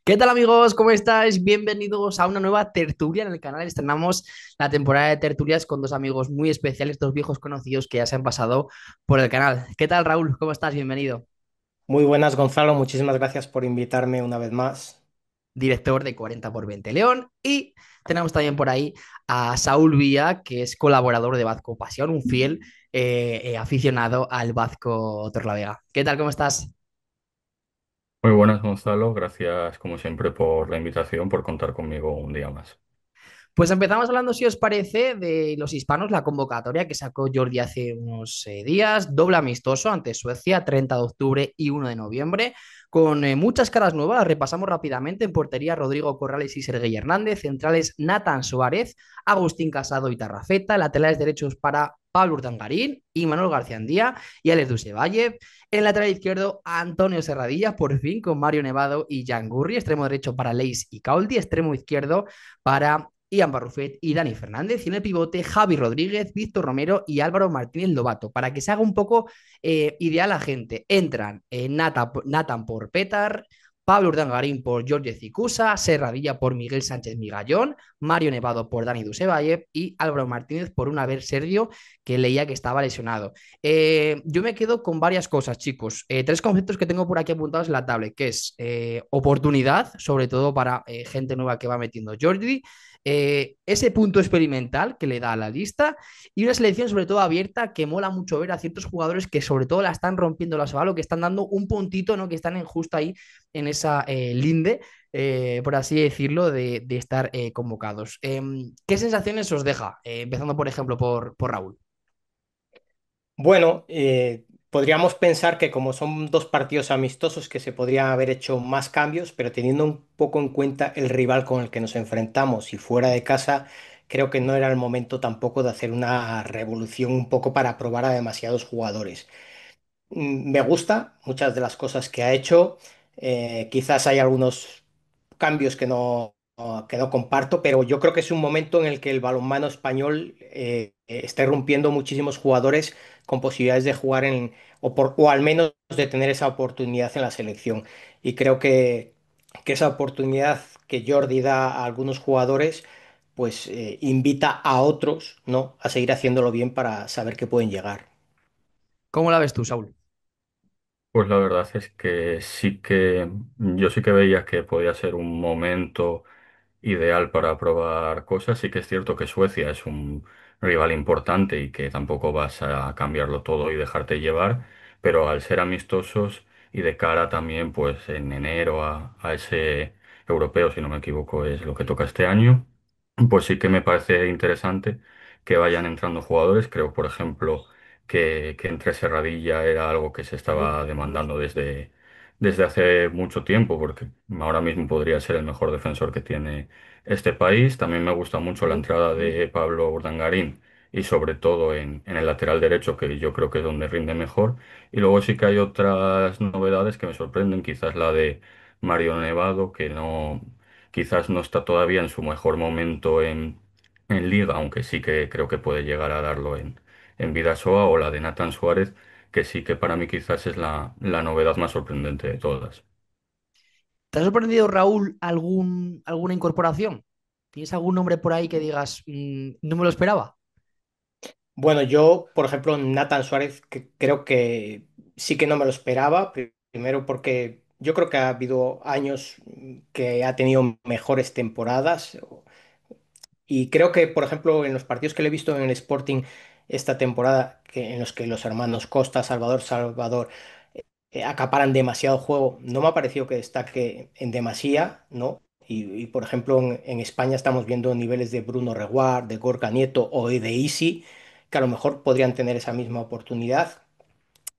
¿Qué tal amigos? ¿Cómo estáis? Bienvenidos a una nueva tertulia en el canal. Estrenamos la temporada de tertulias con dos amigos muy especiales, dos viejos conocidos que ya se han pasado por el canal. ¿Qué tal Raúl? ¿Cómo estás? Bienvenido. Muy buenas, Gonzalo. Muchísimas gracias por invitarme una vez más. Director de 40 por 20 León. Y tenemos también por ahí a Saúl Vía, que es colaborador de Bazco Pasión, un fiel aficionado al Bazco Torlavega. ¿Qué tal? ¿Cómo estás? Muy buenas, Gonzalo. Gracias, como siempre, por la invitación, por contar conmigo un día más. Pues empezamos hablando, si os parece, de los hispanos, la convocatoria que sacó Jordi hace unos días, doble amistoso ante Suecia, 30 de octubre y 1 de noviembre, con muchas caras nuevas, las repasamos rápidamente. En portería, Rodrigo Corrales y Sergei Hernández, centrales Nathan Suárez, Agustín Casado y Tarrafeta, laterales derechos para Pablo Urdangarín y Manuel García Andía y Alex Dusevalle. En lateral izquierdo, Antonio Serradilla, por fin, con Mario Nevado y Jan Gurri, extremo derecho para Leis y Cauldi, extremo izquierdo para Ian Barrufet y Dani Fernández. Y en el pivote, Javi Rodríguez, Víctor Romero y Álvaro Martínez Lobato. Para que se haga un poco ideal la gente, entran Nathan por Petar, Pablo Urdangarín por Jorge Cicusa, Serradilla por Miguel Sánchez Migallón, Mario Nevado por Dani Dusevalle y Álvaro Martínez por un haber Sergio que leía que estaba lesionado. Yo me quedo con varias cosas, chicos. Tres conceptos que tengo por aquí apuntados en la tablet, que es oportunidad, sobre todo para gente nueva que va metiendo Jordi, ese punto experimental que le da a la lista y una selección sobre todo abierta que mola mucho ver a ciertos jugadores que sobre todo la están rompiendo la o que están dando un puntito, ¿no? Que están justo ahí en esa linde, por así decirlo, de estar convocados. ¿Qué sensaciones os deja? Empezando, por ejemplo, por Raúl. Bueno, podríamos pensar que como son dos partidos amistosos que se podrían haber hecho más cambios, pero teniendo un poco en cuenta el rival con el que nos enfrentamos y fuera de casa, creo que no era el momento tampoco de hacer una revolución un poco para probar a demasiados jugadores. Me gusta muchas de las cosas que ha hecho. Quizás hay algunos cambios que no comparto, pero yo creo que es un momento en el que el balonmano español está irrumpiendo muchísimos jugadores con posibilidades de jugar o al menos de tener esa oportunidad en la selección. Y creo que esa oportunidad que Jordi da a algunos jugadores, pues invita a otros, ¿no? A seguir haciéndolo bien para saber que pueden llegar. ¿Cómo la ves tú, Saúl? Pues la verdad es que yo sí que veía que podía ser un momento ideal para probar cosas. Sí que es cierto que Suecia es un rival importante y que tampoco vas a cambiarlo todo y dejarte llevar, pero al ser amistosos y de cara también pues en enero a ese europeo, si no me equivoco, es lo que toca este año, pues sí que me parece interesante que vayan entrando jugadores. Creo, por ejemplo, que entre Serradilla era algo que se estaba demandando desde hace mucho tiempo, porque ahora mismo podría ser el mejor defensor que tiene este país. También me gusta mucho la entrada de Pablo Urdangarín y sobre todo en el lateral derecho, que yo creo que es donde rinde mejor. Y luego sí que hay otras novedades que me sorprenden, quizás la de Mario Nevado, que no, quizás no está todavía en su mejor momento en Liga, aunque sí que creo que puede llegar a darlo en Bidasoa, o la de Nathan Suárez, que sí que para mí quizás es la novedad más sorprendente de todas. ¿Te ha sorprendido, Raúl, alguna incorporación? ¿Tienes algún nombre por ahí que digas, no me lo esperaba? Bueno, yo, por ejemplo, Nathan Suárez, que creo que sí que no me lo esperaba. Primero porque yo creo que ha habido años que ha tenido mejores temporadas. Y creo que, por ejemplo, en los partidos que le he visto en el Sporting esta temporada, en los que los hermanos Costa, Salvador acaparan demasiado juego, no me ha parecido que destaque en demasía, ¿no? Por ejemplo, en España estamos viendo niveles de Bruno Reguard, de Gorka Nieto o de Isi, que a lo mejor podrían tener esa misma oportunidad.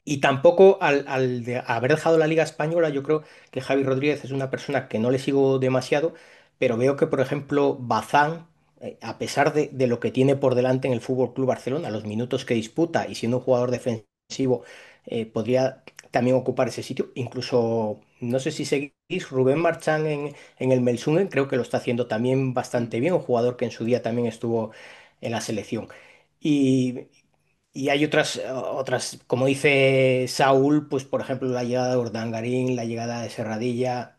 Y tampoco al de haber dejado la Liga Española, yo creo que Javi Rodríguez es una persona que no le sigo demasiado, pero veo que, por ejemplo, Bazán, a pesar de lo que tiene por delante en el Fútbol Club Barcelona, los minutos que disputa y siendo un jugador defensivo, podría también ocupar ese sitio. Incluso, no sé si seguís, Rubén Marchán en el Melsungen, creo que lo está haciendo también bastante bien, un jugador que en su día también estuvo en la selección. Y, y hay otras, como dice Saúl, pues por ejemplo la llegada de Urdangarín, la llegada de Serradilla.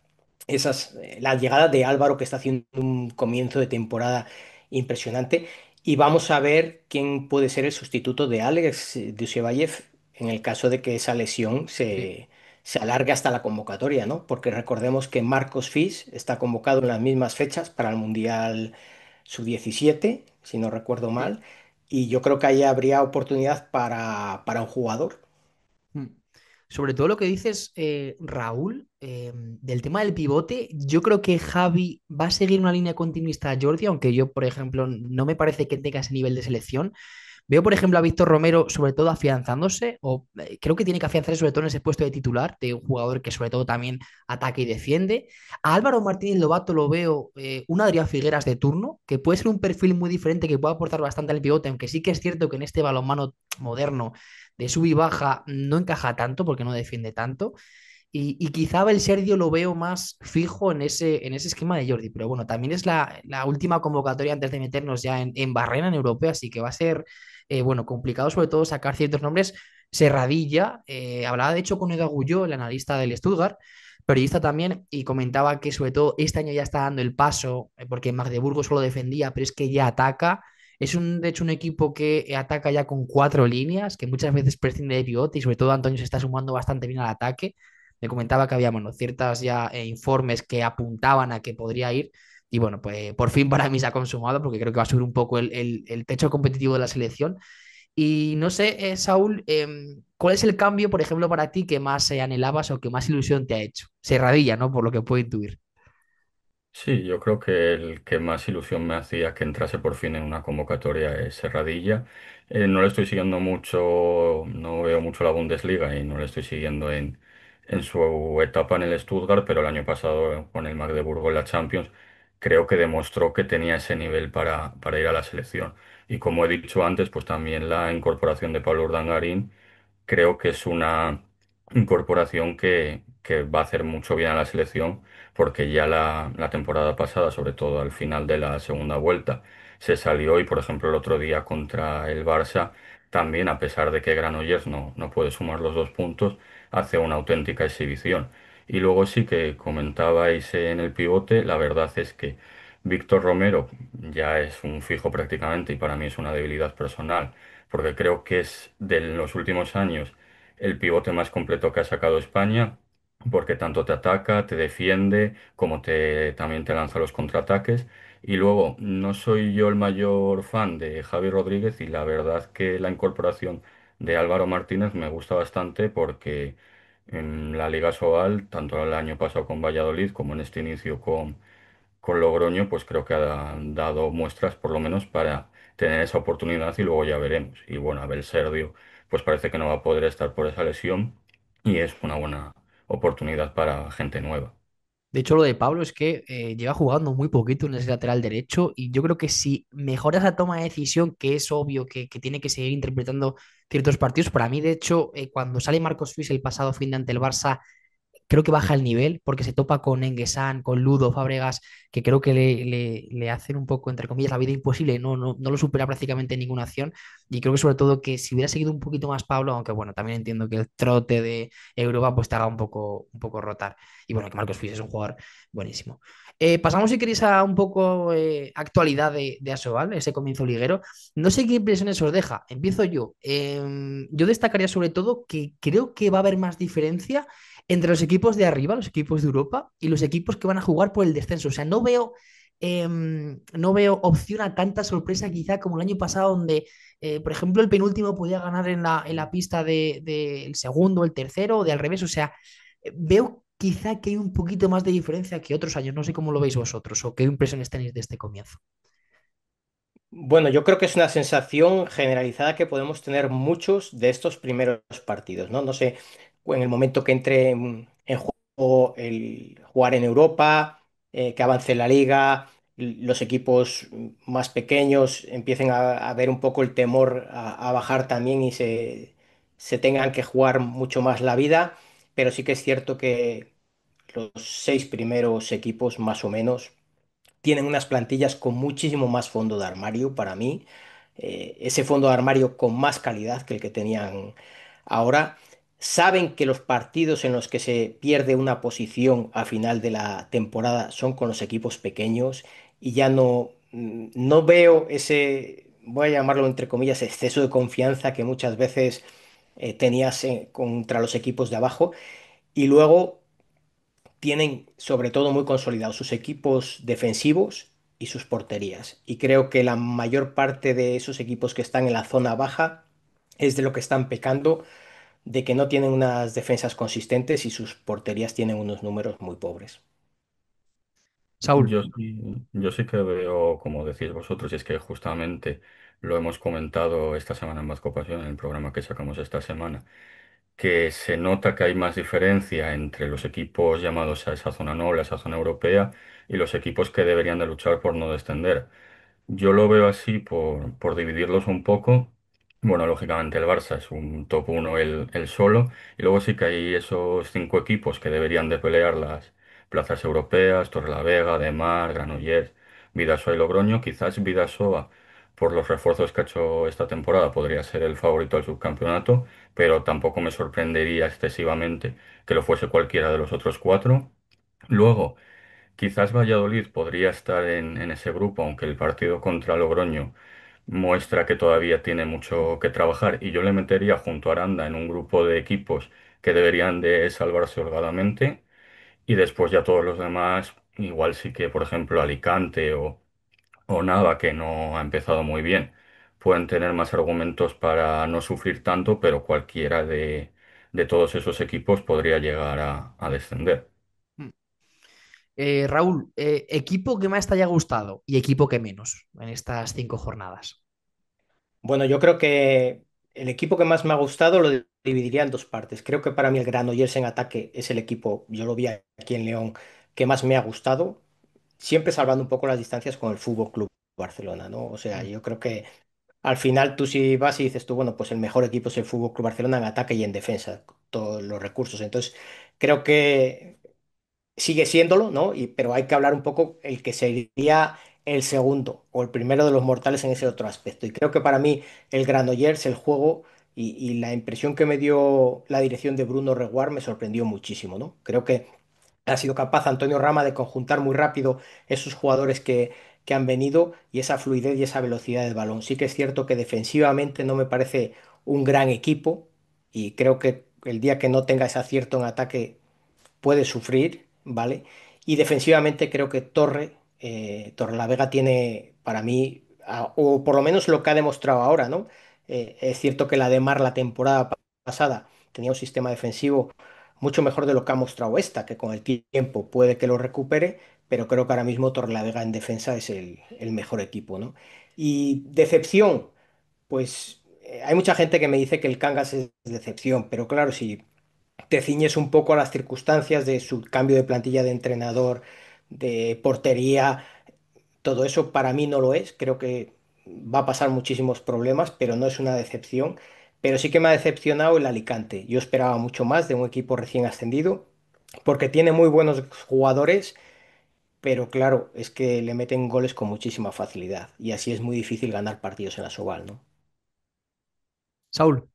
la llegada de Álvaro, que está haciendo un comienzo de temporada impresionante. Y vamos a ver quién puede ser el sustituto de Alex Dushebayev en el caso de que esa lesión Sí. se alargue hasta la convocatoria, ¿no? Porque recordemos que Marcos Fis está convocado en las mismas fechas para el Mundial Sub-17, si no recuerdo Sí. mal, y yo creo que ahí habría oportunidad para un jugador. Mm. Sobre todo lo que dices, Raúl, del tema del pivote, yo creo que Javi va a seguir una línea continuista a Jordi, aunque yo, por ejemplo, no me parece que tenga ese nivel de selección. Veo, por ejemplo, a Víctor Romero sobre todo afianzándose, o creo que tiene que afianzarse sobre todo en ese puesto de titular, de un jugador que sobre todo también ataca y defiende. A Álvaro Martínez Lobato lo veo un Adrián Figueras de turno, que puede ser un perfil muy diferente, que puede aportar bastante al pivote, aunque sí que es cierto que en este balonmano moderno de sub y baja no encaja tanto porque no defiende tanto. Y quizá el Sergio lo veo más fijo en ese esquema de Jordi, pero bueno, también es la última convocatoria antes de meternos ya en barrena en europea, así que va a ser, bueno, complicado sobre todo sacar ciertos nombres. Serradilla, hablaba de hecho con Edu Agulló, el analista del Stuttgart, periodista también, y comentaba que sobre todo este año ya está dando el paso, porque Magdeburgo solo defendía, pero es que ya ataca. Es de hecho un equipo que ataca ya con cuatro líneas, que muchas veces prescinde de pivote y sobre todo Antonio se está sumando bastante bien al ataque. Me comentaba que había, bueno, ciertas ya informes que apuntaban a que podría ir. Y bueno, pues por fin para mí se ha consumado porque creo que va a subir un poco el techo competitivo de la selección. Y no sé, Saúl, ¿cuál es el cambio, por ejemplo, para ti que más anhelabas o que más ilusión te ha hecho? Serradilla, ¿no? Por lo que puedo intuir. Sí, yo creo que el que más ilusión me hacía que entrase por fin en una convocatoria es Serradilla. No le estoy siguiendo mucho, no veo mucho la Bundesliga y no le estoy siguiendo en su etapa en el Stuttgart, pero el año pasado con el Magdeburgo en la Champions creo que demostró que tenía ese nivel para ir a la selección. Y como he dicho antes, pues también la incorporación de Pablo Urdangarín creo que es una incorporación que va a hacer mucho bien a la selección porque ya la temporada pasada, sobre todo al final de la segunda vuelta, se salió y, por ejemplo, el otro día contra el Barça, también, a pesar de que Granollers no puede sumar los 2 puntos, hace una auténtica exhibición. Y luego sí que comentabais en el pivote, la verdad es que Víctor Romero ya es un fijo prácticamente y para mí es una debilidad personal, porque creo que es de los últimos años el pivote más completo que ha sacado España porque tanto te ataca, te defiende, como también te lanza los contraataques. Y luego, no soy yo el mayor fan de Javi Rodríguez y la verdad que la incorporación de Álvaro Martínez me gusta bastante porque en la Liga Sobal, tanto el año pasado con Valladolid como en este inicio con Logroño, pues creo que ha dado muestras por lo menos para tener esa oportunidad y luego ya veremos. Y bueno, Abel Serdio, pues parece que no va a poder estar por esa lesión y es una buena oportunidad para gente nueva. De hecho, lo de Pablo es que lleva jugando muy poquito en ese lateral derecho y yo creo que si mejora esa toma de decisión, que es obvio que tiene que seguir interpretando ciertos partidos, para mí, de hecho, cuando sale Marcos Fis el pasado fin de ante el Barça, creo que baja el nivel porque se topa con Enguesán, con Ludo, Fábregas, que creo que le hacen un poco, entre comillas, la vida imposible, no lo supera prácticamente en ninguna acción. Y creo que sobre todo que si hubiera seguido un poquito más Pablo, aunque bueno, también entiendo que el trote de Europa pues te haga un poco rotar. Y bueno, que Marcos Fis es un jugador buenísimo. Pasamos, si queréis, a un poco actualidad de Asobal, ese comienzo liguero. No sé qué impresiones os deja. Empiezo yo. Yo destacaría sobre todo que creo que va a haber más diferencia entre los equipos de arriba, los equipos de Europa, y los equipos que van a jugar por el descenso. O sea, no veo opción a tanta sorpresa quizá como el año pasado, donde, por ejemplo, el penúltimo podía ganar en la pista del segundo, el tercero, o de al revés. O sea, veo quizá que hay un poquito más de diferencia que otros años. No sé cómo lo veis vosotros o qué impresiones tenéis de este comienzo. Bueno, yo creo que es una sensación generalizada que podemos tener muchos de estos primeros partidos, ¿no? No sé, en el momento que entre en juego el jugar en Europa, que avance la liga, los equipos más pequeños empiecen a ver un poco el temor a bajar también y se tengan que jugar mucho más la vida, pero sí que es cierto que los seis primeros equipos más o menos tienen unas plantillas con muchísimo más fondo de armario para mí, ese fondo de armario con más calidad que el que tenían ahora. saben que los partidos en los que se pierde una posición a final de la temporada son con los equipos pequeños y ya no veo ese, voy a llamarlo entre comillas, exceso de confianza que muchas veces tenías contra los equipos de abajo. Y luego tienen sobre todo muy consolidados sus equipos defensivos y sus porterías. Y creo que la mayor parte de esos equipos que están en la zona baja es de lo que están pecando, de que no tienen unas defensas consistentes y sus porterías tienen unos números muy pobres. Saúl. Yo sí que veo, como decís vosotros, y es que justamente lo hemos comentado esta semana en más ocasiones en el programa que sacamos esta semana, que se nota que hay más diferencia entre los equipos llamados a esa zona noble, a esa zona europea, y los equipos que deberían de luchar por no descender. Yo lo veo así por dividirlos un poco. Bueno, lógicamente el Barça es un top uno el solo, y luego sí que hay esos cinco equipos que deberían de pelear las plazas europeas: Torrelavega, De Mar, Granollers, Bidasoa y Logroño. Quizás Bidasoa, por los refuerzos que ha hecho esta temporada, podría ser el favorito al subcampeonato, pero tampoco me sorprendería excesivamente que lo fuese cualquiera de los otros cuatro. Luego, quizás Valladolid podría estar en ese grupo, aunque el partido contra Logroño muestra que todavía tiene mucho que trabajar, y yo le metería junto a Aranda en un grupo de equipos que deberían de salvarse holgadamente, y después ya todos los demás, igual sí que, por ejemplo, Alicante o Nava, que no ha empezado muy bien, pueden tener más argumentos para no sufrir tanto, pero cualquiera de todos esos equipos podría llegar a descender. Raúl, equipo que más te haya gustado y equipo que menos en estas 5 jornadas. Bueno, yo creo que el equipo que más me ha gustado lo dividiría en dos partes. Creo que para mí el Granollers en ataque es el equipo, yo lo vi aquí en León, que más me ha gustado, siempre salvando un poco las distancias con el Fútbol Club Barcelona, ¿no? O sea, Mm. yo creo que al final tú si vas y dices tú, bueno, pues el mejor equipo es el Fútbol Club Barcelona en ataque y en defensa, todos los recursos. Entonces, creo que sigue siéndolo, ¿no? Pero hay que hablar un poco el que sería el segundo o el primero de los mortales en ese otro aspecto. Y creo que para mí el Granollers, el juego y la impresión que me dio la dirección de Bruno Reguar me sorprendió muchísimo, ¿no? Creo que ha sido capaz Antonio Rama de conjuntar muy rápido esos jugadores que han venido y esa fluidez y esa velocidad del balón. Sí que es cierto que defensivamente no me parece un gran equipo y creo que el día que no tenga ese acierto en ataque puede sufrir, ¿vale? Y defensivamente creo que Torrelavega tiene para mí, o por lo menos lo que ha demostrado ahora, ¿no? Es cierto que la de Mar la temporada pasada tenía un sistema defensivo mucho mejor de lo que ha mostrado esta, que con el tiempo puede que lo recupere, pero creo que ahora mismo Torrelavega en defensa es el mejor equipo, ¿no? Y decepción, pues hay mucha gente que me dice que el Cangas es decepción, pero claro, si te ciñes un poco a las circunstancias de su cambio de plantilla de entrenador, de portería, todo eso para mí no lo es. Creo que va a pasar muchísimos problemas, pero no es una decepción. Pero sí que me ha decepcionado el Alicante. Yo esperaba mucho más de un equipo recién ascendido, porque tiene muy buenos jugadores, pero claro, es que le meten goles con muchísima facilidad y así es muy difícil ganar partidos en la Soval, ¿no? Saúl.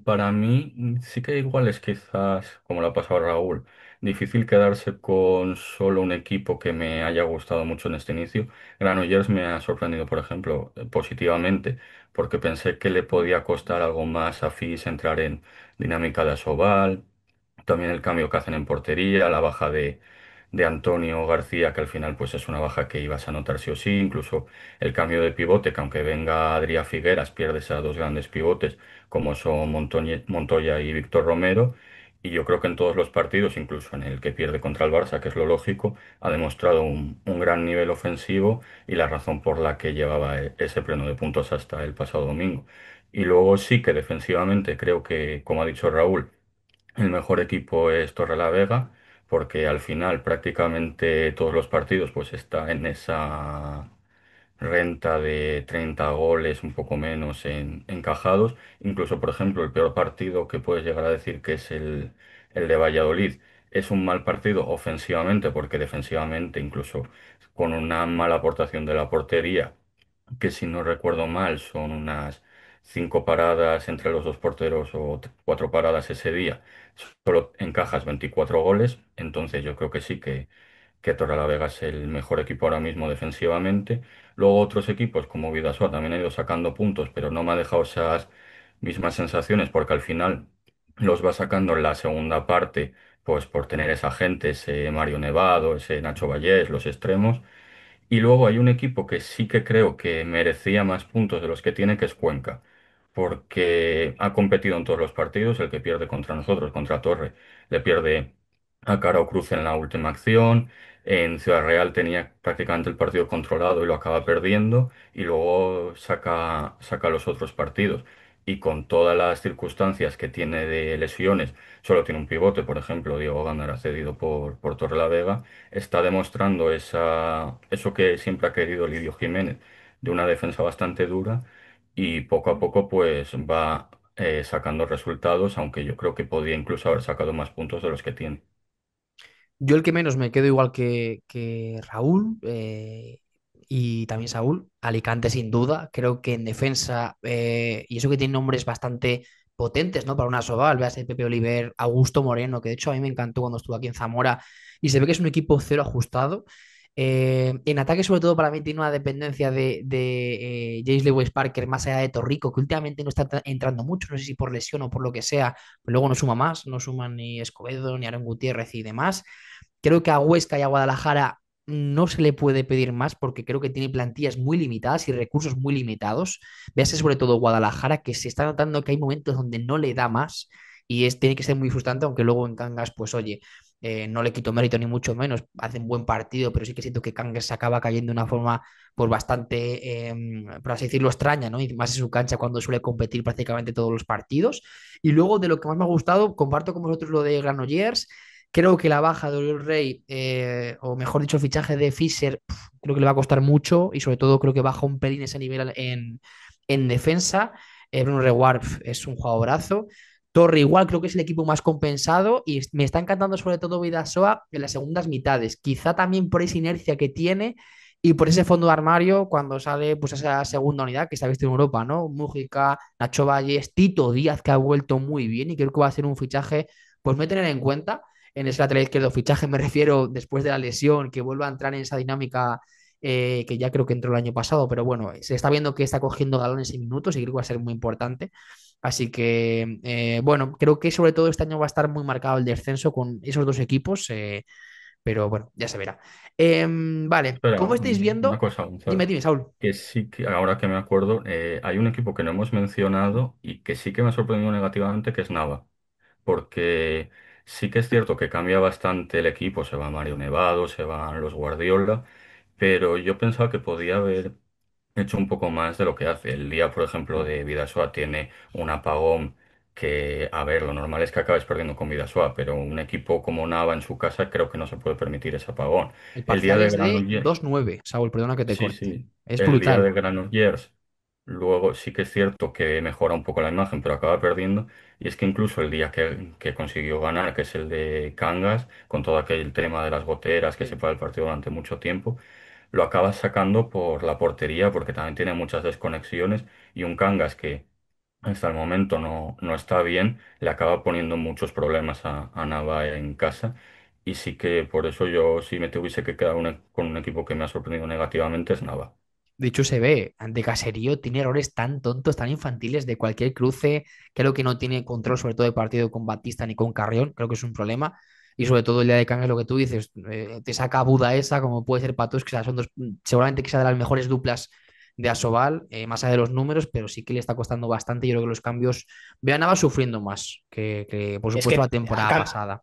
Para mí sí que igual es quizás, como lo ha pasado a Raúl, difícil quedarse con solo un equipo que me haya gustado mucho en este inicio. Granollers me ha sorprendido, por ejemplo, positivamente, porque pensé que le podía costar algo más a Fis entrar en dinámica de Asobal, también el cambio que hacen en portería, la baja de Antonio García, que al final pues es una baja que ibas a notar sí o sí, incluso el cambio de pivote, que aunque venga Adrián Figueras, pierdes a dos grandes pivotes como son Montoya y Víctor Romero. Y yo creo que en todos los partidos, incluso en el que pierde contra el Barça, que es lo lógico, ha demostrado un gran nivel ofensivo y la razón por la que llevaba ese pleno de puntos hasta el pasado domingo. Y luego sí que defensivamente creo que, como ha dicho Raúl, el mejor equipo es Torrelavega, porque al final prácticamente todos los partidos pues está en esa renta de 30 goles, un poco menos encajados. Incluso, por ejemplo, el peor partido que puedes llegar a decir que es el de Valladolid. Es un mal partido ofensivamente, porque defensivamente, incluso con una mala aportación de la portería, que si no recuerdo mal son unas cinco paradas entre los dos porteros o cuatro paradas ese día, solo encajas 24 goles, entonces yo creo que sí que Torrelavega es el mejor equipo ahora mismo defensivamente. Luego otros equipos como Vidasoa también han ido sacando puntos, pero no me ha dejado esas mismas sensaciones porque al final los va sacando en la segunda parte, pues por tener esa gente, ese Mario Nevado, ese Nacho Vallés, los extremos. Y luego hay un equipo que sí que creo que merecía más puntos de los que tiene, que es Cuenca, porque ha competido en todos los partidos, el que pierde contra nosotros, contra Torre, le pierde a cara o cruz en la última acción, en Ciudad Real tenía prácticamente el partido controlado y lo acaba perdiendo, y luego saca los otros partidos. Y con todas las circunstancias que tiene de lesiones, solo tiene un pivote, por ejemplo, Diego Gándara cedido por Torrelavega, está demostrando eso que siempre ha querido Lidio Jiménez, de una defensa bastante dura y poco a poco pues va sacando resultados, aunque yo creo que podía incluso haber sacado más puntos de los que tiene. Yo el que menos me quedo igual que Raúl y también Saúl. Alicante sin duda. Creo que en defensa, y eso que tiene nombres bastante potentes, ¿no? Para una Sobal, veas el Pepe Oliver, Augusto Moreno, que de hecho a mí me encantó cuando estuvo aquí en Zamora y se ve que es un equipo cero ajustado. En ataque, sobre todo, para mí tiene una dependencia de James Lewis Parker más allá de Torrico, que últimamente no está entrando mucho, no sé si por lesión o por lo que sea, pero luego no suma más, no suman ni Escobedo, ni Aaron Gutiérrez y demás. Creo que a Huesca y a Guadalajara no se le puede pedir más porque creo que tiene plantillas muy limitadas y recursos muy limitados. Véase sobre todo Guadalajara, que se está notando que hay momentos donde no le da más y tiene que ser muy frustrante, aunque luego en Cangas, pues oye, no le quito mérito ni mucho menos, hacen buen partido, pero sí que siento que Cangas se acaba cayendo de una forma pues bastante, por así decirlo, extraña, ¿no? Y más en su cancha cuando suele competir prácticamente todos los partidos. Y luego de lo que más me ha gustado, comparto con vosotros lo de Granollers. Creo que la baja de Oriol Rey, o mejor dicho, el fichaje de Fischer, creo que le va a costar mucho y sobre todo creo que baja un pelín ese nivel en defensa. Bruno Reguard es un jugadorazo. Torre igual creo que es el equipo más compensado y me está encantando sobre todo Vidasoa en las segundas mitades. Quizá también por esa inercia que tiene y por ese fondo de armario cuando sale pues esa segunda unidad que se ha visto en Europa, ¿no? Mújica, Nacho Valles, Tito Díaz que ha vuelto muy bien y creo que va a ser un fichaje pues me tener en cuenta en ese lateral izquierdo fichaje, me refiero después de la lesión, que vuelva a entrar en esa dinámica que ya creo que entró el año pasado, pero bueno, se está viendo que está cogiendo galones y minutos y creo que va a ser muy importante. Así que, bueno, creo que sobre todo este año va a estar muy marcado el descenso con esos dos equipos, pero bueno, ya se verá. Vale, Espera, ¿cómo estáis una viendo? cosa, Dime, Gonzalo, dime, Saúl. que sí que ahora que me acuerdo, hay un equipo que no hemos mencionado y que sí que me ha sorprendido negativamente, que es Nava, porque sí que es cierto que cambia bastante el equipo, se va Mario Nevado, se van los Guardiola, pero yo pensaba que podía haber hecho un poco más de lo que hace. El día, por ejemplo, de Vidasoa tiene un apagón que, a ver, lo normal es que acabes perdiendo con Vidasoa, pero un equipo como Nava en su casa creo que no se puede permitir ese apagón. El El día parcial de es de Granollers, 2-9, Saúl, perdona que te sí, corte. sí, Es el día brutal. de Granollers, luego sí que es cierto que mejora un poco la imagen, pero acaba perdiendo. Y es que incluso el día que consiguió ganar, que es el de Cangas, con todo aquel tema de las goteras, que se Sí. fue el partido durante mucho tiempo, lo acaba sacando por la portería, porque también tiene muchas desconexiones. Y un Cangas que hasta el momento no está bien, le acaba poniendo muchos problemas a Nava en casa. Y sí que por eso yo, si me tuviese que quedar con un equipo que me ha sorprendido negativamente, es Nava. De hecho, se ve, ante Caserío tiene errores tan tontos, tan infantiles de cualquier cruce. Creo que no tiene control, sobre todo de partido con Batista ni con Carrión. Creo que es un problema. Y sobre todo el día de Cangas, lo que tú dices, te saca a Buda esa, como puede ser Patos, que son dos, seguramente que sea de las mejores duplas de Asobal, más allá de los números, pero sí que le está costando bastante. Yo creo que los cambios, Vean va sufriendo más que, por Es supuesto, la que temporada pasada.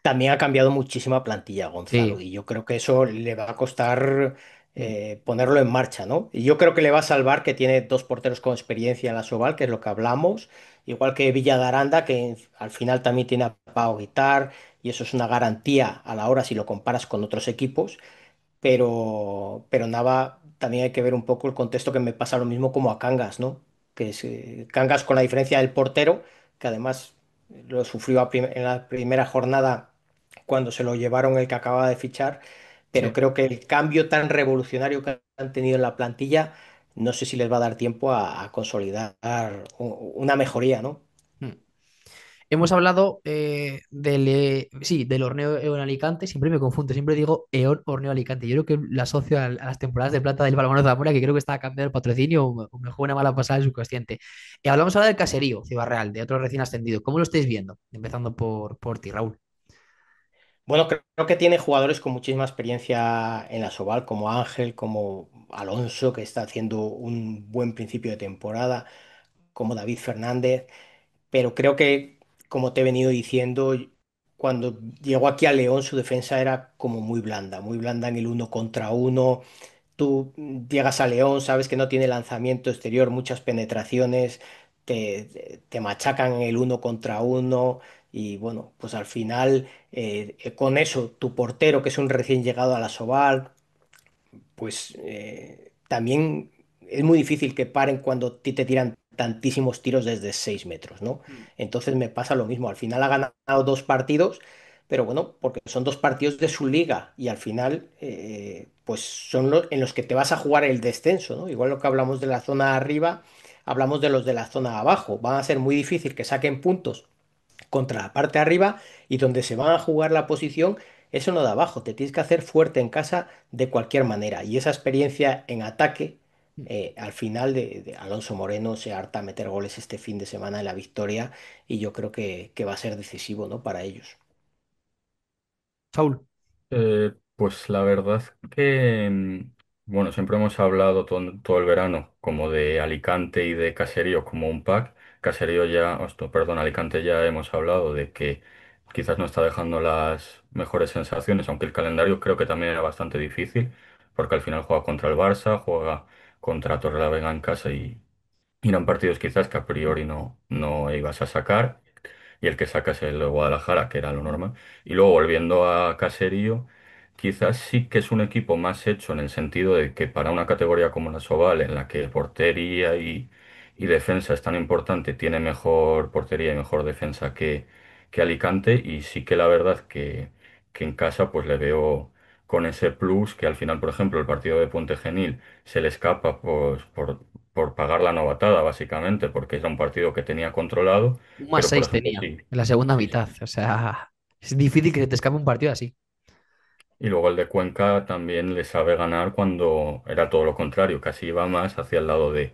también ha cambiado muchísima plantilla, Gonzalo, Sí, y yo creo que eso le va a costar ponerlo en marcha, ¿no? Y yo creo que le va a salvar que tiene dos porteros con experiencia en la Soval, que es lo que hablamos, igual que Villadaranda, que al final también tiene a Pau Guitar, y eso es una garantía a la hora si lo comparas con otros equipos, pero Nava también hay que ver un poco el contexto que me pasa lo mismo como a Cangas, ¿no? Que es Cangas con la diferencia del portero, que además lo sufrió en la primera jornada cuando se lo llevaron el que acaba de fichar, pero sí. creo que el cambio tan revolucionario que han tenido en la plantilla no sé si les va a dar tiempo a consolidar una mejoría, ¿no? Mm. Hemos hablado sí, del Horneo Eón Alicante, siempre me confundo, siempre digo Eón Horneo Alicante. Yo creo que lo asocio a las temporadas de plata del Balonmano Zamora, que creo que está cambiando el patrocinio o me juega una mala pasada el subconsciente. Hablamos ahora del Caserío, Ciudad Real, de otro recién ascendido. ¿Cómo lo estáis viendo? Empezando por ti, Raúl. Bueno, creo que tiene jugadores con muchísima experiencia en la Soval, como Ángel, como Alonso, que está haciendo un buen principio de temporada, como David Fernández. Pero creo que, como te he venido diciendo, cuando llegó aquí a León, su defensa era como muy blanda en el uno contra uno. Tú llegas a León, sabes que no tiene lanzamiento exterior, muchas penetraciones, te machacan en el uno contra uno y bueno, pues al final con eso, tu portero, que es un recién llegado a la Soval, pues también es muy difícil que paren cuando a ti te tiran tantísimos tiros desde 6 metros, ¿no? Mm. Entonces me pasa lo mismo. Al final ha ganado dos partidos, pero bueno, porque son dos partidos de su liga y al final, pues son los en los que te vas a jugar el descenso, ¿no? Igual lo que hablamos de la zona de arriba, hablamos de los de la zona de abajo. Van a ser muy difícil que saquen puntos contra la parte de arriba y donde se van a jugar la posición, eso no da abajo, te tienes que hacer fuerte en casa de cualquier manera. Y esa experiencia en ataque, al final de Alonso Moreno se harta a meter goles este fin de semana en la victoria y yo creo que va a ser decisivo, ¿no? Para ellos. Saúl. Pues la verdad que, bueno, siempre hemos hablado todo el verano como de Alicante y de Caserío como un pack. Caserío ya, perdón, Alicante ya hemos hablado de que quizás no está dejando las mejores sensaciones, aunque el calendario creo que también era bastante difícil, porque al final juega contra el Barça, juega contra Torrelavega en casa y eran partidos quizás que a priori no ibas a sacar y el que saca es el de Guadalajara, que era lo normal. Y luego volviendo a Caserío, quizás sí que es un equipo más hecho en el sentido de que para una categoría como la Soval, en la que portería y defensa es tan importante, tiene mejor portería y mejor defensa que Alicante. Y sí que la verdad que en casa pues le veo con ese plus que al final, por ejemplo, el partido de Puente Genil se le escapa pues, por pagar la novatada, básicamente, porque era un partido que tenía controlado. Un más Pero, por 6 ejemplo, tenía sí, en la segunda sí, mitad. sí. O sea, es difícil que se te escape un partido así. Y luego el de Cuenca también le sabe ganar cuando era todo lo contrario, casi iba más hacia el lado de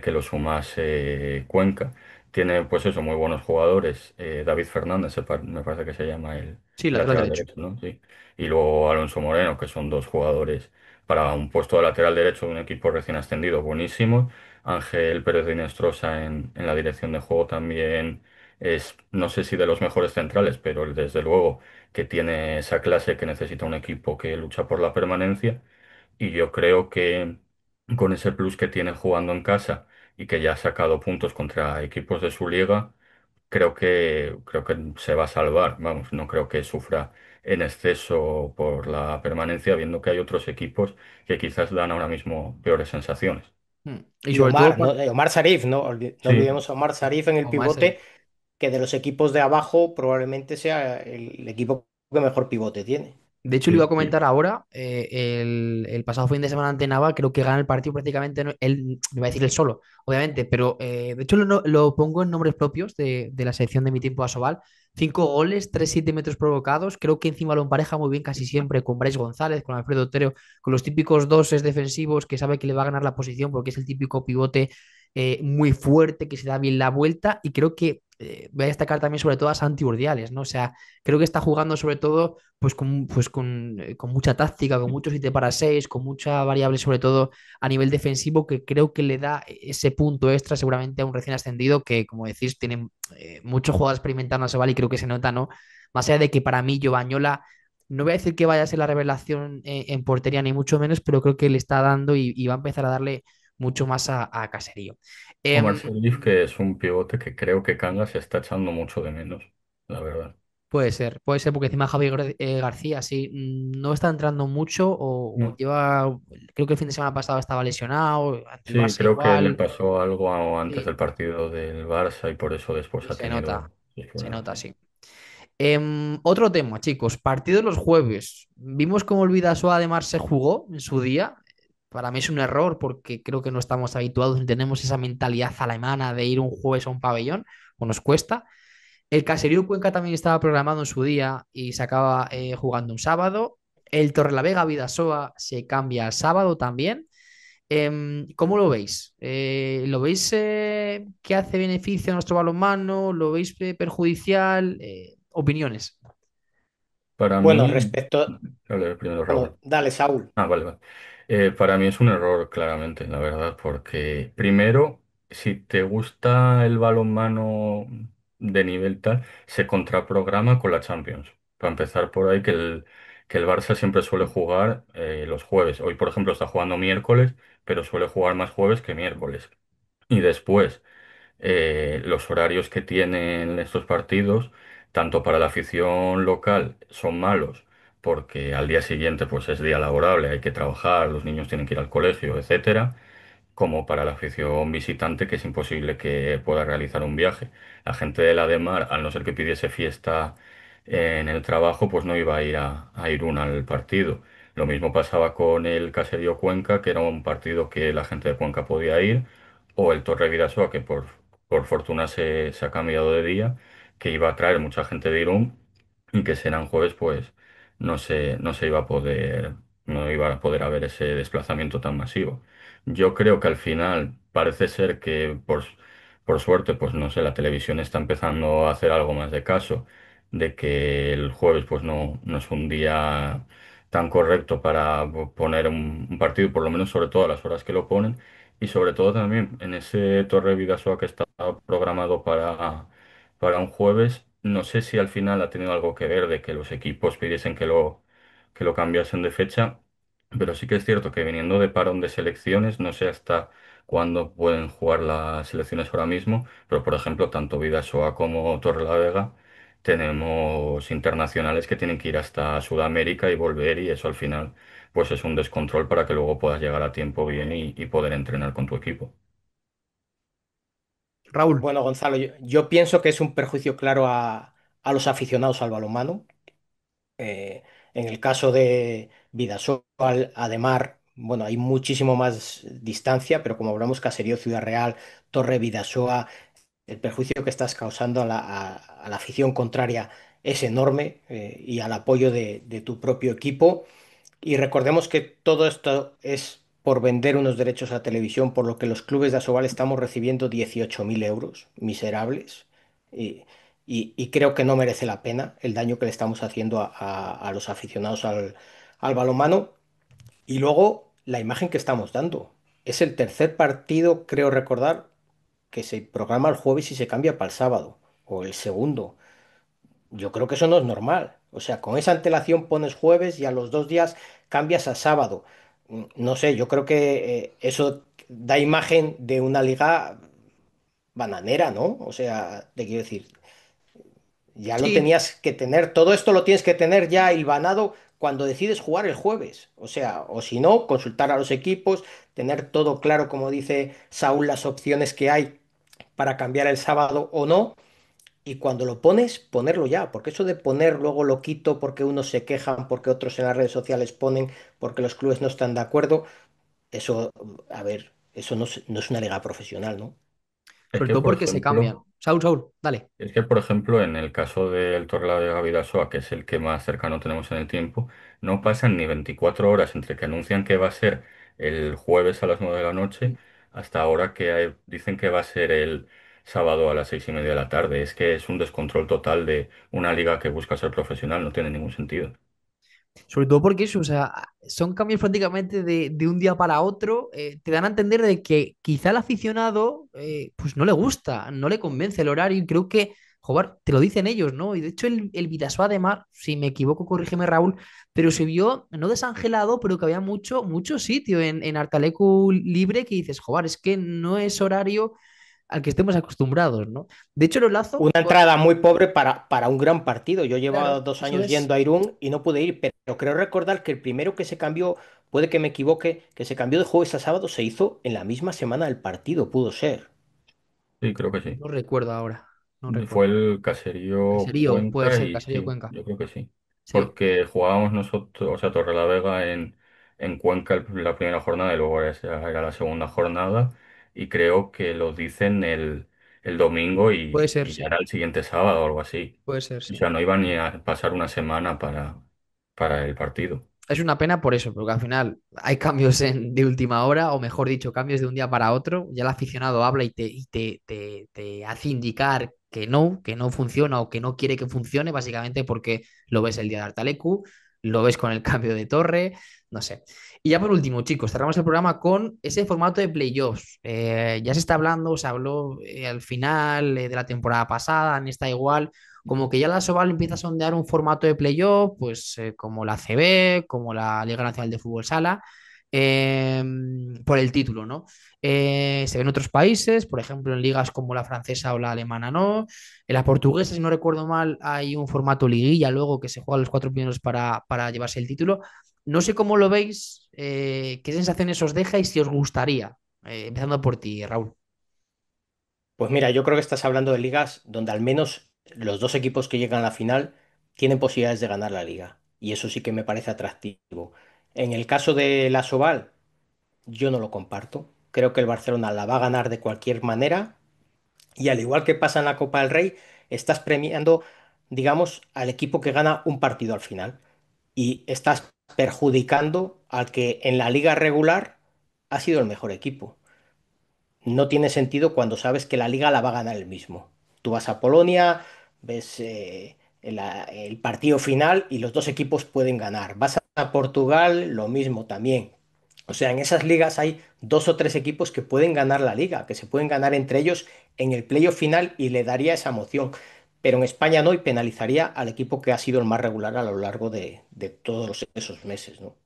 que lo sumase Cuenca. Tiene, pues eso, muy buenos jugadores. David Fernández, me parece que se llama Sí, el lateral lateral derecho. derecho, ¿no? Sí. Y luego Alonso Moreno, que son dos jugadores para un puesto de lateral derecho de un equipo recién ascendido, buenísimo. Ángel Pérez de Inestrosa en la dirección de juego también es, no sé si de los mejores centrales, pero desde luego que tiene esa clase que necesita un equipo que lucha por la permanencia. Y yo creo que con ese plus que tiene jugando en casa y que ya ha sacado puntos contra equipos de su liga, creo que se va a salvar. Vamos, no creo que sufra en exceso por la permanencia, viendo que hay otros equipos que quizás dan ahora mismo peores sensaciones. Mm. Y Y sobre todo Omar, ¿no? Omar Sarif, ¿no? No Sí, olvidemos a Omar Sarif en el con Marcel. pivote, que de los equipos de abajo probablemente sea el equipo que mejor pivote tiene. De hecho, le iba a sí, y comentar ahora, el pasado fin de semana ante Nava, creo que gana el partido prácticamente, él, me va a decir él solo, obviamente, pero de hecho lo pongo en nombres propios de la selección de mi tiempo a Sobal. 5 goles, 3-7 metros provocados, creo que encima lo empareja muy bien casi siempre con Brais González, con Alfredo Otero, con los típicos doses defensivos que sabe que le va a ganar la posición porque es el típico pivote muy fuerte, que se da bien la vuelta y creo que voy a destacar también sobre todo a Santi Urdiales, ¿no? O sea, creo que está jugando sobre todo con mucha táctica, con mucho 7 para 6 con mucha variable, sobre todo a nivel defensivo, que creo que le da ese punto extra seguramente a un recién ascendido que, como decís, tiene muchos jugadores experimentando a Sebal y creo que se nota, ¿no? Más allá de que para mí Giovanyola, no voy a decir que vaya a ser la revelación en portería, ni mucho menos, pero creo que le está dando y va a empezar a darle mucho más a Caserío. Omar Em, Sherlock, que es un pivote que creo que Cangas se está echando mucho de menos, la verdad. puede ser, porque encima Javier García sí no está entrando mucho o No. lleva, creo que el fin de semana pasado estaba lesionado, ante el Sí, Barça creo que le igual, pasó algo antes sí, del partido del Barça y por eso después y ha tenido sus se problemas. nota, Sí. sí. Otro tema, chicos, partidos los jueves. Vimos cómo el Bidasoa además se jugó en su día. Para mí es un error porque creo que no estamos habituados ni tenemos esa mentalidad alemana de ir un jueves a un pabellón, o nos cuesta. El Caserío Cuenca también estaba programado en su día y se acaba jugando un sábado. El Torrelavega Vidasoa se cambia al sábado también. ¿Cómo lo veis? ¿Lo veis que hace beneficio a nuestro balonmano? ¿Lo veis perjudicial? Opiniones. Para Bueno, mí, respecto, dale, primero Raúl. bueno, dale, Saúl. Ah, vale, vale. Para mí es un error, claramente, la verdad, porque primero, si te gusta el balonmano de nivel tal, se contraprograma con la Champions. Para empezar por ahí, que el Barça siempre suele jugar los jueves. Hoy, por ejemplo, está jugando miércoles, pero suele jugar más jueves que miércoles. Y después los horarios que tienen estos partidos, tanto para la afición local, son malos, porque al día siguiente pues es día laborable, hay que trabajar, los niños tienen que ir al colegio, etcétera, como para la afición visitante, que es imposible que pueda realizar un viaje. La gente de la de Mar, al no ser que pidiese fiesta en el trabajo, pues no iba a ir a Irún al partido. Lo mismo pasaba con el Caserío Cuenca, que era un partido que la gente de Cuenca podía ir, o el Torre Bidasoa, que por fortuna se ha cambiado de día, que iba a traer mucha gente de Irún y que serán jueves, pues no se iba a poder, no iba a poder haber ese desplazamiento tan masivo. Yo creo que al final parece ser que por suerte, pues no sé, la televisión está empezando a hacer algo más de caso de que el jueves pues no es un día tan correcto para poner un partido, por lo menos sobre todo a las horas que lo ponen, y sobre todo también en ese Torre Bidasoa que está programado para un jueves, no sé si al final ha tenido algo que ver de que los equipos pidiesen que lo cambiasen de fecha, pero sí que es cierto que viniendo de parón de selecciones, no sé hasta cuándo pueden jugar las selecciones ahora mismo, pero por ejemplo, tanto Bidasoa como Torrelavega tenemos internacionales que tienen que ir hasta Sudamérica y volver, y eso al final pues es un descontrol para que luego puedas llegar a tiempo bien y poder entrenar con tu equipo. Raúl, Bueno, Gonzalo, yo pienso que es un perjuicio claro a los aficionados al balonmano. Eh, en el caso de Vidasoa, Ademar, bueno, hay muchísimo más distancia, pero como hablamos Caserío, Ciudad Real, Torre Vidasoa, el perjuicio que estás causando a la afición contraria es enorme, y al apoyo de tu propio equipo. Y recordemos que todo esto es por vender unos derechos a televisión, por lo que los clubes de Asobal estamos recibiendo 18.000 euros miserables. Y, y creo que no merece la pena el daño que le estamos haciendo a los aficionados al balonmano. Y luego la imagen que estamos dando. Es el tercer partido, creo recordar, que se programa el jueves y se cambia para el sábado. O el segundo. Yo creo que eso no es normal. O sea, con esa antelación pones jueves y a los 2 días cambias a sábado. No sé, yo creo que eso da imagen de una liga bananera, ¿no? O sea, te quiero decir, ya lo sí, tenías que tener, todo esto lo tienes que tener ya hilvanado cuando decides jugar el jueves. O sea, o si no, consultar a los equipos, tener todo claro, como dice Saúl, las opciones que hay para cambiar el sábado o no. Y cuando lo pones, ponerlo ya, porque eso de poner luego lo quito porque unos se quejan, porque otros en las redes sociales ponen, porque los clubes no están de acuerdo, eso, a ver, eso no es una liga profesional, ¿no? Es sobre que, todo por porque se cambian. ejemplo, Saúl, dale. Es que, por ejemplo, en el caso del Torrelavega Vidasoa, que es el que más cercano tenemos en el tiempo, no pasan ni 24 horas entre que anuncian que va a ser el jueves a las 9 de la noche hasta ahora que dicen que va a ser el sábado a las 6:30 de la tarde. Es que es un descontrol total de una liga que busca ser profesional, no tiene ningún sentido. Sobre todo porque eso, o sea, son cambios prácticamente de un día para otro. Te dan a entender de que quizá al aficionado pues no le gusta, no le convence el horario. Y creo que, joder, te lo dicen ellos, ¿no? Y de hecho el Vidasoa de Mar, si me equivoco, corrígeme Raúl, pero se vio no desangelado, pero que había mucho sitio en Artalecu libre que dices, joder, es que no es horario al que estemos acostumbrados, ¿no? De hecho, lo lazo Una con... entrada muy pobre para un gran partido. Yo llevaba Claro, dos eso años es. yendo a Irún y no pude ir, pero creo recordar que el primero que se cambió, puede que me equivoque, que se cambió de jueves a sábado, se hizo en la misma semana del partido, pudo ser. Sí, creo que sí. No recuerdo ahora, no Fue recuerdo. el Caserío Caserío, puede Cuenca ser, y Caserío sí, Cuenca. yo creo que sí. Sí. Porque jugábamos nosotros, o sea, Torrelavega en Cuenca la primera jornada y luego esa era la segunda jornada y creo que lo dicen el domingo Puede ser, y ya sí. era el siguiente sábado o algo así. Puede ser, O sí. sea, no iba ni a pasar una semana para el partido. Es una pena por eso, porque al final hay cambios de última hora, o mejor dicho, cambios de un día para otro. Ya el aficionado habla y te hace indicar que no funciona o que no quiere que funcione, básicamente porque lo ves el día de Artalecu, lo ves con el cambio de torre, no sé. Y ya por último, chicos, cerramos el programa con ese formato de playoffs. Ya se está hablando, se habló al final de la temporada pasada, en esta igual como que ya la Sobal empieza a sondear un formato de playoff, pues como la CB, como la Liga Nacional de Fútbol Sala, eh, por el título, ¿no? Se ven en otros países, por ejemplo, en ligas como la francesa o la alemana, no. En la portuguesa, si no recuerdo mal, hay un formato liguilla luego que se juega los cuatro primeros para llevarse el título. No sé cómo lo veis, qué sensaciones os deja y si os gustaría. Empezando por ti, Raúl. Pues mira, yo creo que estás hablando de ligas donde al menos los dos equipos que llegan a la final tienen posibilidades de ganar la liga. Y eso sí que me parece atractivo. En el caso de la Soval, yo no lo comparto. Creo que el Barcelona la va a ganar de cualquier manera. Y al igual que pasa en la Copa del Rey, estás premiando, digamos, al equipo que gana un partido al final. Y estás perjudicando al que en la liga regular ha sido el mejor equipo. No tiene sentido cuando sabes que la liga la va a ganar el mismo. Tú vas a Polonia, ves el partido final y los dos equipos pueden ganar. Vas a Portugal, lo mismo también. O sea, en esas ligas hay dos o tres equipos que pueden ganar la liga, que se pueden ganar entre ellos en el playoff final y le daría esa emoción. Pero en España no y penalizaría al equipo que ha sido el más regular a lo largo de todos esos meses, ¿no?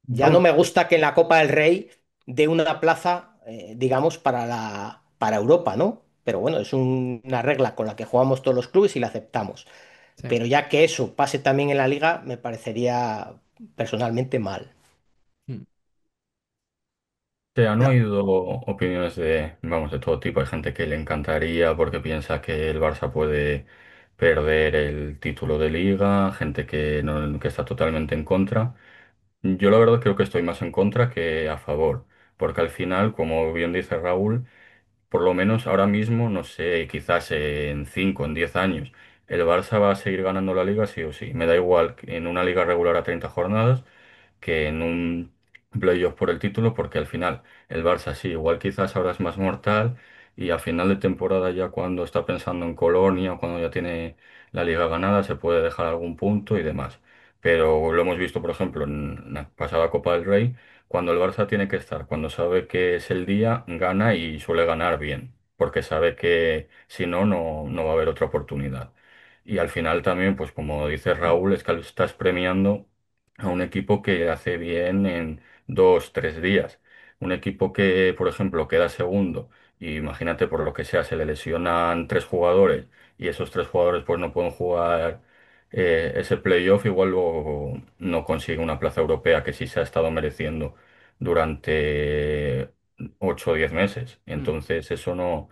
Ya no Raúl, me gusta que en la Copa del Rey dé una plaza, digamos, para Europa, ¿no? Pero bueno, es una regla con la que jugamos todos los clubes y la aceptamos. sí. Pero ya que eso pase también en la liga, me parecería personalmente mal. Mm. Se han Ya. oído opiniones de, vamos, de todo tipo. Hay gente que le encantaría porque piensa que el Barça puede perder el título de liga, gente que, no, que está totalmente en contra. Yo la verdad creo que estoy más en contra que a favor, porque al final, como bien dice Raúl, por lo menos ahora mismo, no sé, quizás en 5 en 10 años, el Barça va a seguir ganando la liga sí o sí. Me da igual que en una liga regular a 30 jornadas que en un playoff por el título, porque al final el Barça sí, igual quizás ahora es más mortal y a final de temporada ya cuando está pensando en Colonia, cuando ya tiene la liga ganada, se puede dejar algún punto y demás. Pero lo hemos visto, por ejemplo, en la pasada Copa del Rey, cuando el Barça tiene que estar, cuando sabe que es el día, gana y suele ganar bien, porque sabe que si no, no va a haber otra oportunidad. Y al final también, pues como dice Raúl, es que estás premiando a un equipo que hace bien en 2, 3 días. Un equipo que, por ejemplo, queda segundo y imagínate por lo que sea, se le lesionan 3 jugadores y esos 3 jugadores pues no pueden jugar ese playoff, igual luego no consigue una plaza europea que sí se ha estado mereciendo durante 8 o 10 meses. Mm. Entonces eso no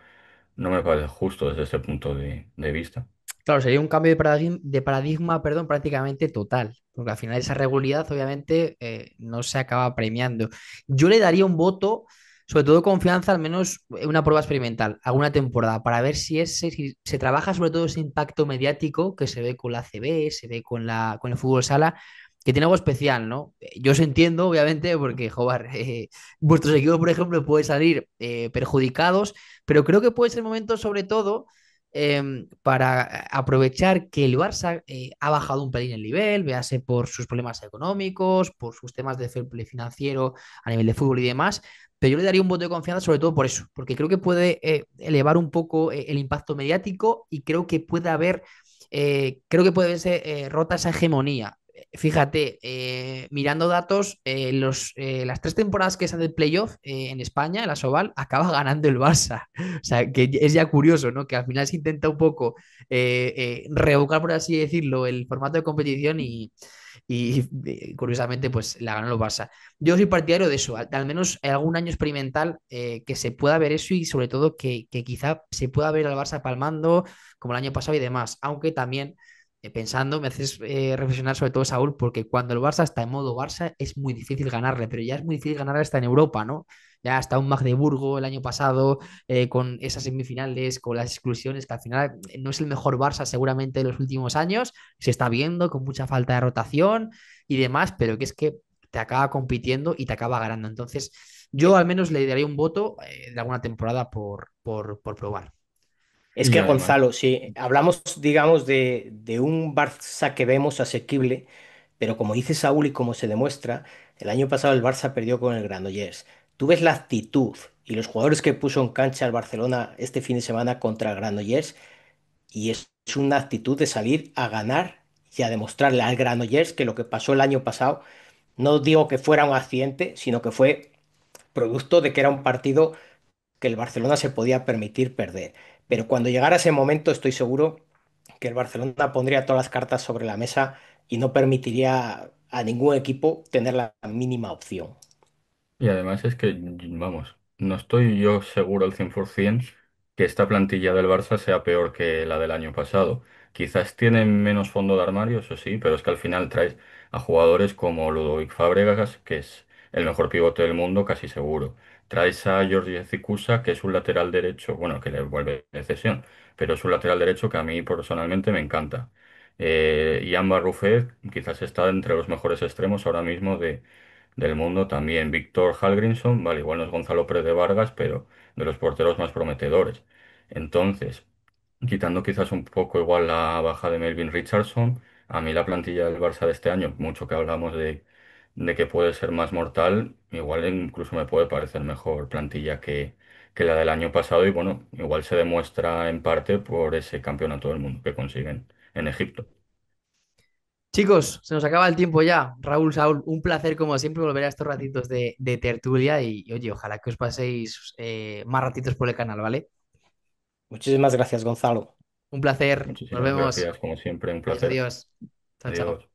me parece justo desde ese punto de vista. Claro, sería un cambio de paradigma, perdón, prácticamente total, porque al final esa regularidad obviamente no se acaba premiando. Yo le daría un voto, sobre todo confianza, al menos en una prueba experimental, alguna temporada, para ver si se trabaja sobre todo ese impacto mediático que se ve con la CB, se ve con el fútbol sala, que tiene algo especial, ¿no? Yo os entiendo, obviamente, porque, joder, vuestros equipos, por ejemplo, pueden salir perjudicados, pero creo que puede ser el momento, sobre todo para aprovechar que el Barça ha bajado un pelín el nivel, véase por sus problemas económicos, por sus temas de fair play financiero a nivel de fútbol y demás. Pero yo le daría un voto de confianza sobre todo por eso, porque creo que puede elevar un poco el impacto mediático y creo que puede verse rota esa hegemonía. Fíjate, mirando datos, las 3 temporadas que sale del playoff en España, en la Soval, acaba ganando el Barça. O sea, que es ya curioso, ¿no? Que al final se intenta un poco revocar, por así decirlo, el formato de competición y curiosamente, pues la ganó el Barça. Yo soy partidario de eso, al menos algún año experimental que se pueda ver eso y sobre todo que quizá se pueda ver al Barça palmando como el año pasado y demás, aunque también pensando, me haces reflexionar sobre todo, Saúl, porque cuando el Barça está en modo Barça es muy difícil ganarle, pero ya es muy difícil ganarle hasta en Europa, ¿no? Ya hasta un Magdeburgo el año pasado, con esas semifinales, con las exclusiones, que al final no es el mejor Barça seguramente de los últimos años, se está viendo con mucha falta de rotación y demás, pero que es que te acaba compitiendo y te acaba ganando. Entonces, yo al menos le daría un voto de alguna temporada por probar. Es Y que además, Gonzalo, si hablamos, digamos, de un Barça que vemos asequible, pero como dice Saúl y como se demuestra, el año pasado el Barça perdió con el Granollers. Tú ves la actitud y los jugadores que puso en cancha el Barcelona este fin de semana contra el Granollers, y es una actitud de salir a ganar y a demostrarle al Granollers que lo que pasó el año pasado, no digo que fuera un accidente, sino que fue producto de que era un partido que el Barcelona se podía permitir perder. Pero cuando llegara ese momento, estoy seguro que el Barcelona pondría todas las cartas sobre la mesa y no permitiría a ningún equipo tener la mínima opción. y además es que, vamos, no estoy yo seguro al 100% que esta plantilla del Barça sea peor que la del año pasado. Quizás tienen menos fondo de armario, eso sí, pero es que al final traes a jugadores como Ludovic Fábregas, que es el mejor pivote del mundo, casi seguro. Traes a Georgi Zikusa, que es un lateral derecho, bueno, que le vuelve de cesión, pero es un lateral derecho que a mí personalmente me encanta. Jan Barrufet quizás está entre los mejores extremos ahora mismo del mundo. También Víctor Hallgrímsson, vale, igual no es Gonzalo Pérez de Vargas, pero de los porteros más prometedores. Entonces, quitando quizás un poco igual la baja de Melvin Richardson, a mí la plantilla del Barça de este año, mucho que hablamos de que puede ser más mortal, igual incluso me puede parecer mejor plantilla que la del año pasado y bueno, igual se demuestra en parte por ese campeonato del mundo que consiguen en Egipto. Chicos, se nos acaba el tiempo ya. Raúl, Saúl, un placer como siempre volver a estos ratitos de tertulia y oye, ojalá que os paséis más ratitos por el canal, ¿vale? Muchísimas gracias, Gonzalo. Un placer, nos Muchísimas vemos. gracias, como siempre, un Adiós, placer. adiós. Chao, chao. Adiós.